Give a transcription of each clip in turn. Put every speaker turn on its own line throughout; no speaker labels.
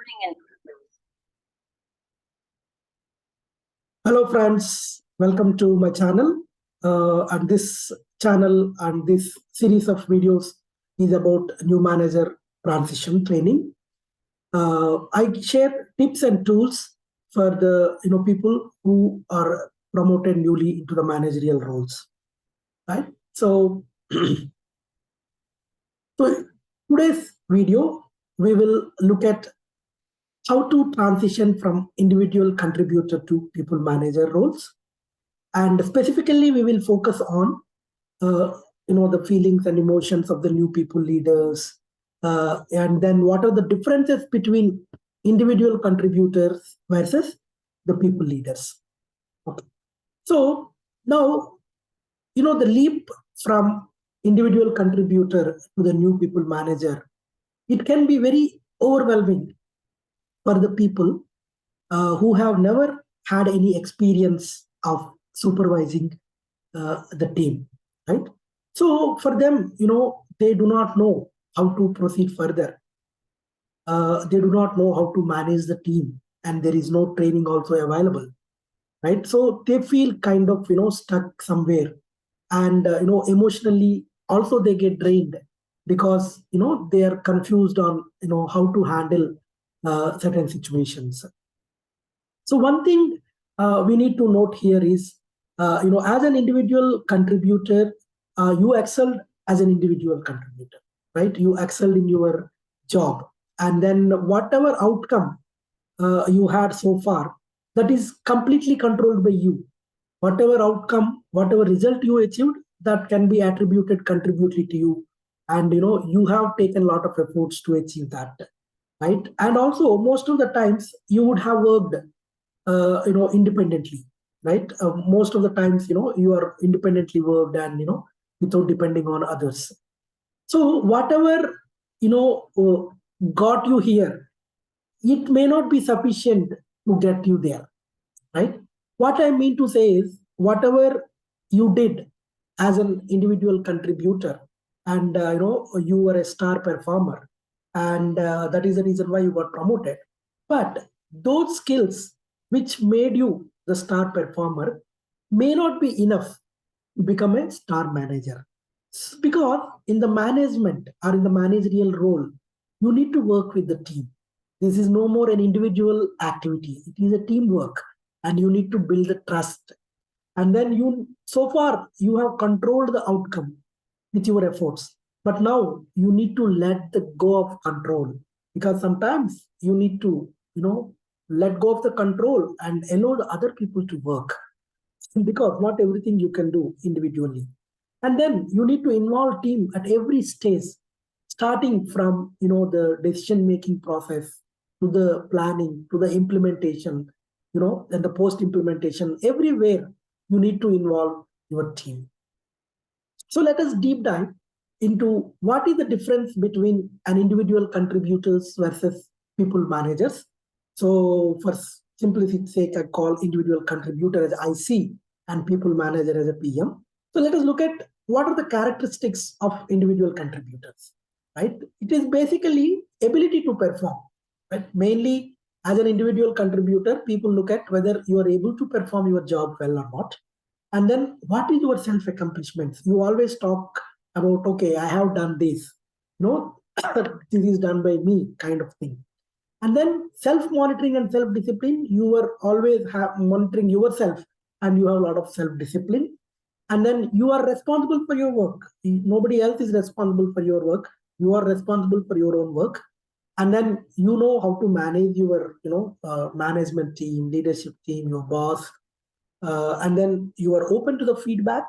learning and growth.
Hello friends, welcome to my channel. And this channel and this series of videos is about new manager transition training. I share tips and tools for the people who are promoted newly into the managerial roles. Right. So, so today's video we will look at how to transition from individual contributor to people manager roles. And specifically, we will focus on the feelings and emotions of the new people leaders, and then what are the differences between individual contributors versus the people leaders. Okay. So now, the leap from individual contributor to the new people manager, it can be very overwhelming for the people who have never had any experience of supervising the team, right? So for them, they do not know how to proceed further. They do not know how to manage the team, and there is no training also available, right? So they feel kind of stuck somewhere, and emotionally also they get drained because they are confused on how to handle certain situations. So one thing we need to note here is, as an individual contributor, you excelled as an individual contributor, right? You excelled in your job, and then whatever outcome you had so far, that is completely controlled by you. Whatever outcome, whatever result you achieved, that can be attributed contributory to you, and you have taken a lot of efforts to achieve that, right? And also most of the times you would have worked independently, right? Most of the times you are independently worked, and without depending on others. So whatever got you here, it may not be sufficient to get you there, right? What I mean to say is, whatever you did as an individual contributor, and you were a star performer, and that is the reason why you got promoted. But those skills which made you the star performer may not be enough to become a star manager. Because in the management or in the managerial role, you need to work with the team. This is no more an individual activity, it is a teamwork, and you need to build the trust. And then so far you have controlled the outcome with your efforts, but now you need to let the go of control, because sometimes you need to let go of the control and allow the other people to work, because not everything you can do individually. And then you need to involve team at every stage, starting from the decision making process, to the planning, to the implementation, and the post implementation. Everywhere you need to involve your team. So let us deep dive into what is the difference between an individual contributors versus people managers. So for simplicity's sake, I call individual contributor as IC and people manager as a PM. So let us look at what are the characteristics of individual contributors, right? It is basically ability to perform, right? Mainly as an individual contributor, people look at whether you are able to perform your job well or not. And then what is your self accomplishments? You always talk about, okay, I have done this, this is done by me, kind of thing. And then self monitoring and self discipline, you are always monitoring yourself, and you have a lot of self discipline. And then you are responsible for your work. Nobody else is responsible for your work. You are responsible for your own work. And then you know how to manage your management team, leadership team, your boss. And then you are open to the feedback,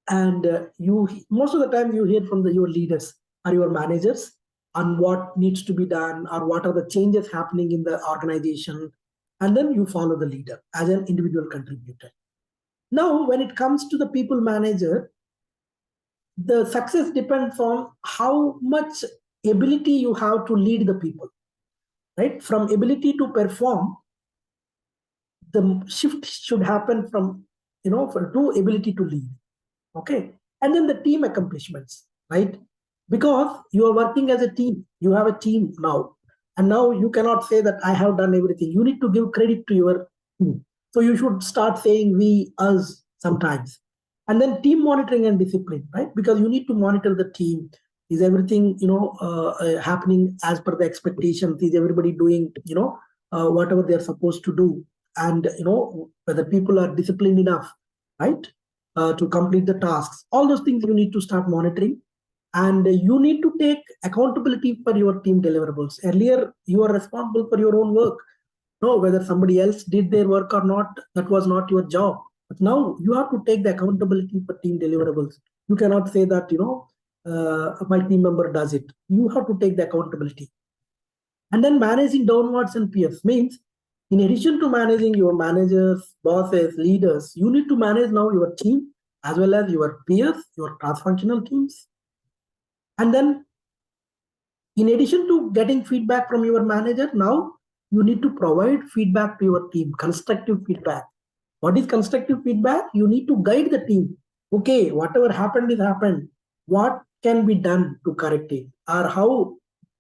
and you most of the time you hear from your leaders or your managers on what needs to be done, or what are the changes happening in the organization, and then you follow the leader as an individual contributor. Now when it comes to the people manager, the success depends on how much ability you have to lead the people, right? From ability to perform, the shift should happen from to ability to lead. Okay. And then the team accomplishments, right? Because you are working as a team, you have a team now. And now you cannot say that I have done everything. You need to give credit to your team. So you should start saying we, us sometimes. And then team monitoring and discipline, right? Because you need to monitor the team. Is everything, happening as per the expectations? Is everybody doing, whatever they're supposed to do? And, whether people are disciplined enough, right? To complete the tasks. All those things you need to start monitoring. And you need to take accountability for your team deliverables. Earlier, you were responsible for your own work. No, whether somebody else did their work or not, that was not your job. But now you have to take the accountability for team deliverables. You cannot say that, my team member does it. You have to take the accountability. And then managing downwards and peers means, in addition to managing your managers, bosses, leaders, you need to manage now your team as well as your peers, your cross-functional teams. And then, in addition to getting feedback from your manager, now you need to provide feedback to your team, constructive feedback. What is constructive feedback? You need to guide the team. Okay, whatever happened is happened. What can be done to correct it, or how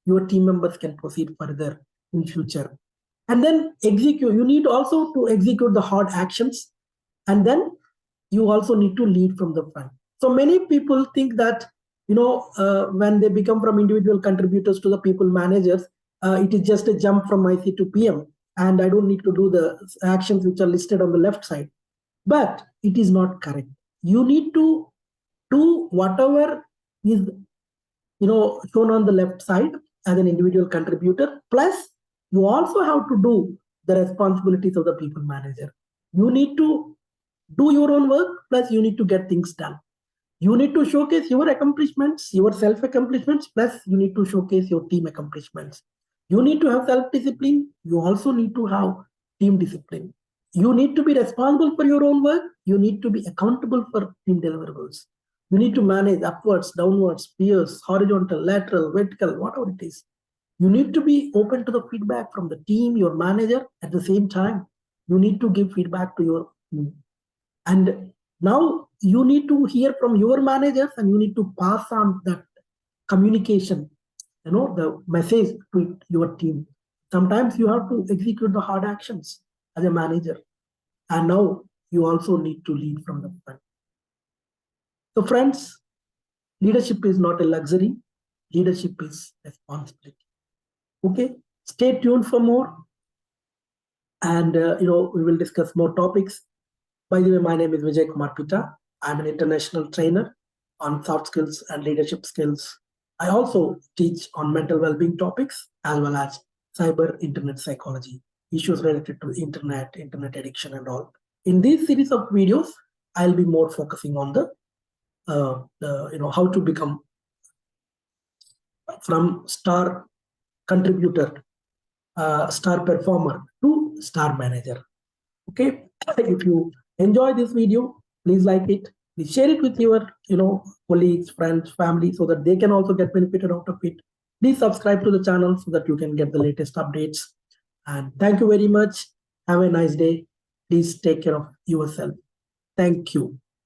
your team members can proceed further in future? And then execute. You need also to execute the hard actions, and then you also need to lead from the front. So many people think that, when they become from individual contributors to the people managers, it is just a jump from IC to PM, and I don't need to do the actions which are listed on the left side. But it is not correct. You need to do whatever is, shown on the left side as an individual contributor. Plus, you also have to do the responsibilities of the people manager. You need to do your own work, plus you need to get things done. You need to showcase your accomplishments, your self-accomplishments, plus you need to showcase your team accomplishments. You need to have self-discipline. You also need to have team discipline. You need to be responsible for your own work. You need to be accountable for team deliverables. You need to manage upwards, downwards, peers, horizontal, lateral, vertical, whatever it is. You need to be open to the feedback from the team, your manager. At the same time, you need to give feedback to your team. And now you need to hear from your managers, and you need to pass on that communication, the message to your team. Sometimes you have to execute the hard actions as a manager. And now you also need to lead from the front. So friends, leadership is not a luxury. Leadership is responsibility. Okay, stay tuned for more. And, we will discuss more topics. By the way, my name is Vijay Kumar Pita. I'm an international trainer on soft skills and leadership skills. I also teach on mental well-being topics as well as cyber internet psychology, issues related to internet addiction and all. In this series of videos, I'll be more focusing on the how to become from star contributor, star performer to star manager. Okay, if you enjoy this video, please like it. Please share it with your colleagues, friends, family, so that they can also get benefited out of it. Please subscribe to the channel so that you can get the latest updates. And thank you very much. Have a nice day. Please take care of yourself. Thank you.